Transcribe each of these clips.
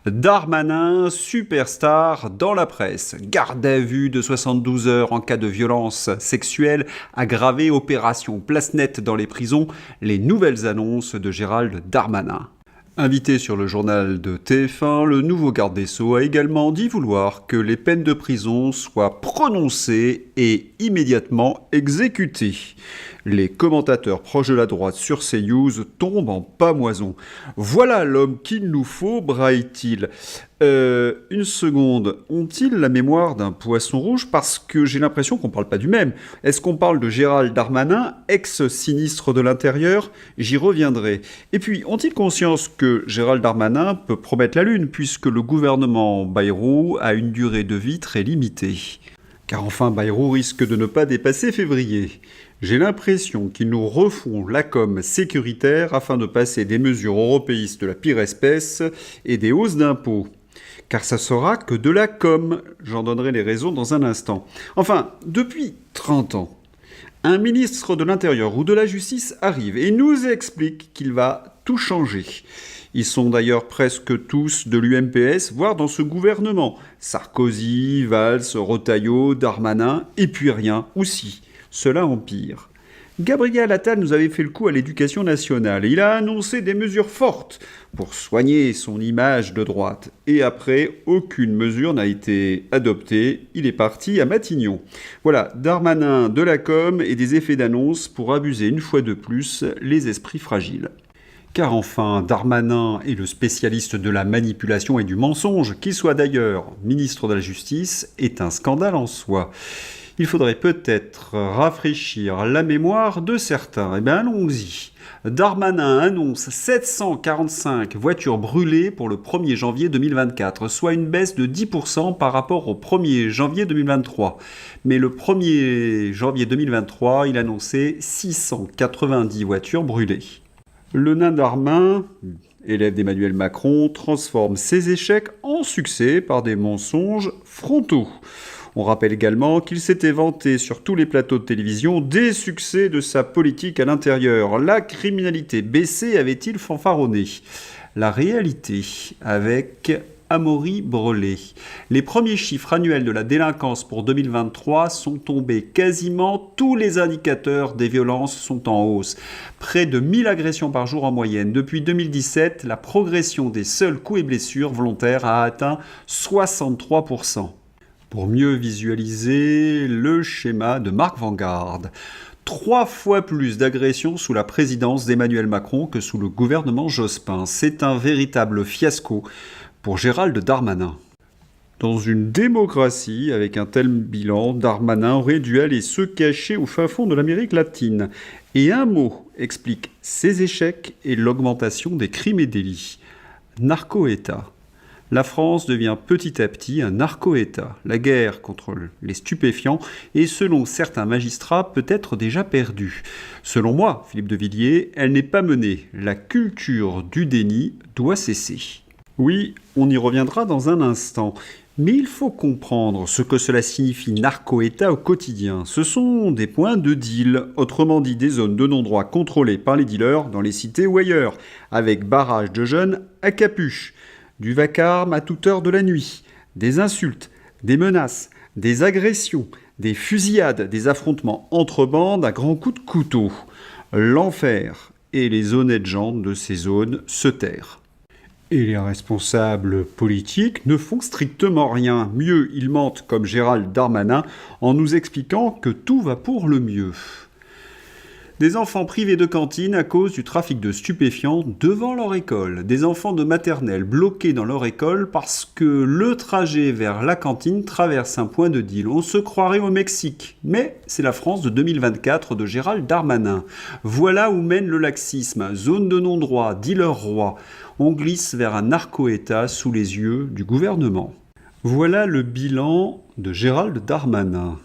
Darmanin, superstar dans la presse. Garde à vue de 72 heures en cas de violence sexuelle aggravée, opération place nette dans les prisons, les nouvelles annonces de Gérald Darmanin. Invité sur le journal de TF1, le nouveau garde des Sceaux a également dit vouloir que les peines de prison soient prononcées et immédiatement exécutées. Les commentateurs proches de la droite sur CNews tombent en pâmoison. Voilà l'homme qu'il nous faut, braille-t-il. Une seconde, ont-ils la mémoire d'un poisson rouge? Parce que j'ai l'impression qu'on ne parle pas du même. Est-ce qu'on parle de Gérald Darmanin, ex-sinistre de l'Intérieur? J'y reviendrai. Et puis, ont-ils conscience que Gérald Darmanin peut promettre la Lune, puisque le gouvernement Bayrou a une durée de vie très limitée? Car enfin, Bayrou risque de ne pas dépasser février. J'ai l'impression qu'ils nous refont la com sécuritaire afin de passer des mesures européistes de la pire espèce et des hausses d'impôts. Car ça sera que de la com, j'en donnerai les raisons dans un instant. Enfin, depuis 30 ans, un ministre de l'Intérieur ou de la Justice arrive et nous explique qu'il va tout changer. Ils sont d'ailleurs presque tous de l'UMPS, voire dans ce gouvernement. Sarkozy, Valls, Retailleau, Darmanin, et puis rien, ou si. Cela empire. Gabriel Attal nous avait fait le coup à l'éducation nationale. Il a annoncé des mesures fortes pour soigner son image de droite. Et après, aucune mesure n'a été adoptée. Il est parti à Matignon. Voilà, Darmanin, de la com et des effets d'annonce pour abuser une fois de plus les esprits fragiles. Car enfin, Darmanin est le spécialiste de la manipulation et du mensonge, qu'il soit d'ailleurs ministre de la Justice, est un scandale en soi. Il faudrait peut-être rafraîchir la mémoire de certains. Eh bien, allons-y. Darmanin annonce 745 voitures brûlées pour le 1er janvier 2024, soit une baisse de 10% par rapport au 1er janvier 2023. Mais le 1er janvier 2023, il annonçait 690 voitures brûlées. Le nain Darmanin, élève d'Emmanuel Macron, transforme ses échecs en succès par des mensonges frontaux. On rappelle également qu'il s'était vanté sur tous les plateaux de télévision des succès de sa politique à l'intérieur. La criminalité baissée avait-il fanfaronné? La réalité avec Amaury Brelet. Les premiers chiffres annuels de la délinquance pour 2023 sont tombés. Quasiment tous les indicateurs des violences sont en hausse. Près de 1000 agressions par jour en moyenne. Depuis 2017, la progression des seuls coups et blessures volontaires a atteint 63%. Pour mieux visualiser le schéma de Marc Vanguard. 3 fois plus d'agressions sous la présidence d'Emmanuel Macron que sous le gouvernement Jospin. C'est un véritable fiasco pour Gérald Darmanin. Dans une démocratie, avec un tel bilan, Darmanin aurait dû aller se cacher au fin fond de l'Amérique latine. Et un mot explique ses échecs et l'augmentation des crimes et délits. Narco-État. La France devient petit à petit un narco-État. La guerre contre les stupéfiants est, selon certains magistrats, peut-être déjà perdue. Selon moi, Philippe de Villiers, elle n'est pas menée. La culture du déni doit cesser. Oui, on y reviendra dans un instant. Mais il faut comprendre ce que cela signifie narco-État au quotidien. Ce sont des points de deal, autrement dit des zones de non-droit contrôlées par les dealers dans les cités ou ailleurs, avec barrage de jeunes à capuche. Du vacarme à toute heure de la nuit, des insultes, des menaces, des agressions, des fusillades, des affrontements entre bandes à grands coups de couteau. L'enfer, et les honnêtes gens de ces zones se tairent. Et les responsables politiques ne font strictement rien. Mieux, ils mentent comme Gérald Darmanin en nous expliquant que tout va pour le mieux. Des enfants privés de cantine à cause du trafic de stupéfiants devant leur école. Des enfants de maternelle bloqués dans leur école parce que le trajet vers la cantine traverse un point de deal. On se croirait au Mexique. Mais c'est la France de 2024 de Gérald Darmanin. Voilà où mène le laxisme. Zone de non-droit, dealer roi. On glisse vers un narco-État sous les yeux du gouvernement. Voilà le bilan de Gérald Darmanin.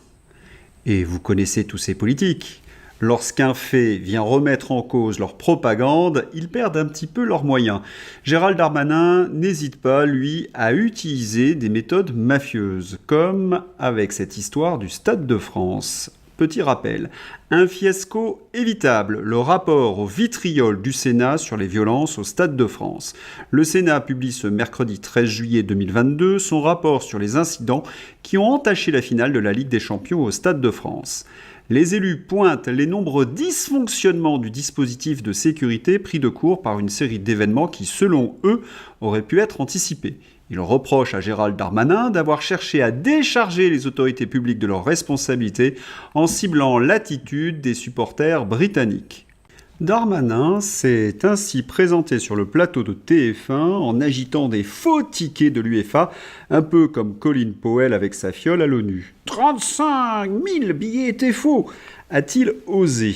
Et vous connaissez tous ces politiques. Lorsqu'un fait vient remettre en cause leur propagande, ils perdent un petit peu leurs moyens. Gérald Darmanin n'hésite pas, lui, à utiliser des méthodes mafieuses, comme avec cette histoire du Stade de France. Petit rappel, un fiasco évitable, le rapport au vitriol du Sénat sur les violences au Stade de France. Le Sénat publie ce mercredi 13 juillet 2022 son rapport sur les incidents qui ont entaché la finale de la Ligue des Champions au Stade de France. Les élus pointent les nombreux dysfonctionnements du dispositif de sécurité pris de court par une série d'événements qui, selon eux, auraient pu être anticipés. Ils reprochent à Gérald Darmanin d'avoir cherché à décharger les autorités publiques de leurs responsabilités en ciblant l'attitude des supporters britanniques. Darmanin s'est ainsi présenté sur le plateau de TF1 en agitant des faux tickets de l'UEFA, un peu comme Colin Powell avec sa fiole à l'ONU. 35 000 billets étaient faux, a-t-il osé.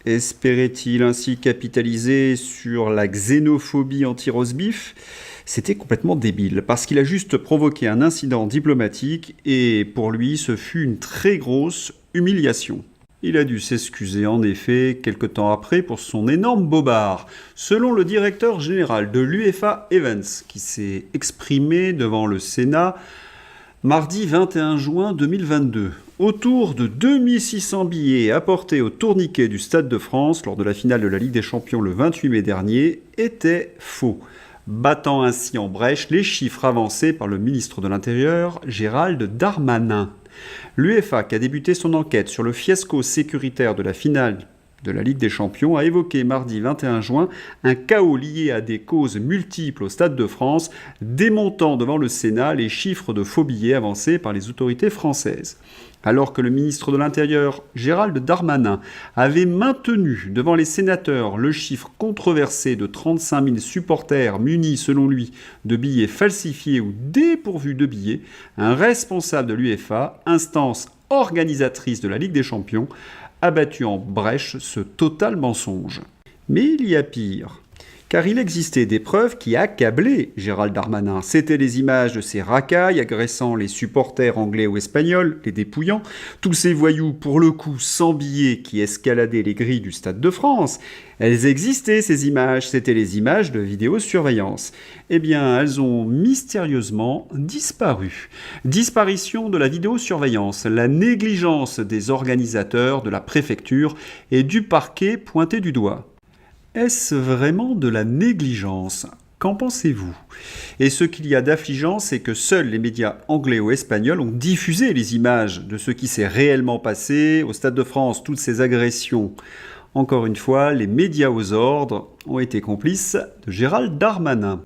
Espérait-il ainsi capitaliser sur la xénophobie anti-rosebif ? C'était complètement débile, parce qu'il a juste provoqué un incident diplomatique et pour lui, ce fut une très grosse humiliation. Il a dû s'excuser en effet quelque temps après pour son énorme bobard, selon le directeur général de l'UEFA Evans, qui s'est exprimé devant le Sénat mardi 21 juin 2022. Autour de 2600 billets apportés au tourniquet du Stade de France lors de la finale de la Ligue des Champions le 28 mai dernier étaient faux, battant ainsi en brèche les chiffres avancés par le ministre de l'Intérieur, Gérald Darmanin. L'UEFA, qui a débuté son enquête sur le fiasco sécuritaire de la finale de la Ligue des Champions, a évoqué mardi 21 juin un chaos lié à des causes multiples au Stade de France, démontant devant le Sénat les chiffres de faux billets avancés par les autorités françaises. Alors que le ministre de l'Intérieur, Gérald Darmanin, avait maintenu devant les sénateurs le chiffre controversé de 35 000 supporters munis, selon lui, de billets falsifiés ou dépourvus de billets, un responsable de l'UEFA, instance organisatrice de la Ligue des Champions, a battu en brèche ce total mensonge. Mais il y a pire. Car il existait des preuves qui accablaient Gérald Darmanin. C'étaient les images de ces racailles agressant les supporters anglais ou espagnols, les dépouillant, tous ces voyous, pour le coup sans billets, qui escaladaient les grilles du Stade de France. Elles existaient, ces images, c'étaient les images de vidéosurveillance. Eh bien, elles ont mystérieusement disparu. Disparition de la vidéosurveillance, la négligence des organisateurs, de la préfecture et du parquet pointé du doigt. Est-ce vraiment de la négligence ? Qu'en pensez-vous ? Et ce qu'il y a d'affligeant, c'est que seuls les médias anglais ou espagnols ont diffusé les images de ce qui s'est réellement passé au Stade de France, toutes ces agressions. Encore une fois, les médias aux ordres ont été complices de Gérald Darmanin.